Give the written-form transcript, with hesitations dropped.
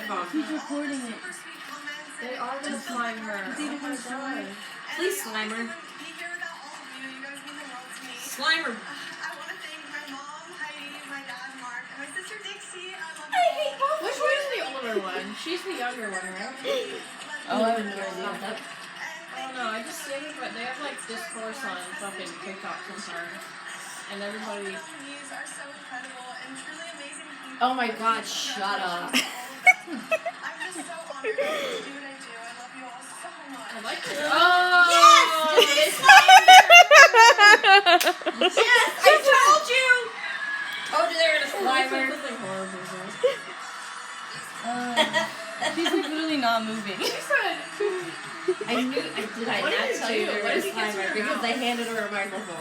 microphone. He's recording it. They are gonna slime her. Oh my god. Please slime her. Slime her. I want to thank my mom, Heidi, my dad, Mark, and my sister Dixie. I love I hate you both all. Which one's the older one? She's the younger one, right? Oh, I have no idea. Oh no, I just see everybody. They have like discourse on fucking TikTok sometimes. And everybody. Views are so incredible and truly amazing people. Oh my god, shut up. I'm just so honored to do what I do. I love you all so much. I like it. Oh! Yes! Yes! I told you! Told you they were gonna slime her. Something horrible. He's like literally not moving. I knew. Did I What not did you tell you do? they were What gonna did you slime get to her your because mouth? they handed her a microphone?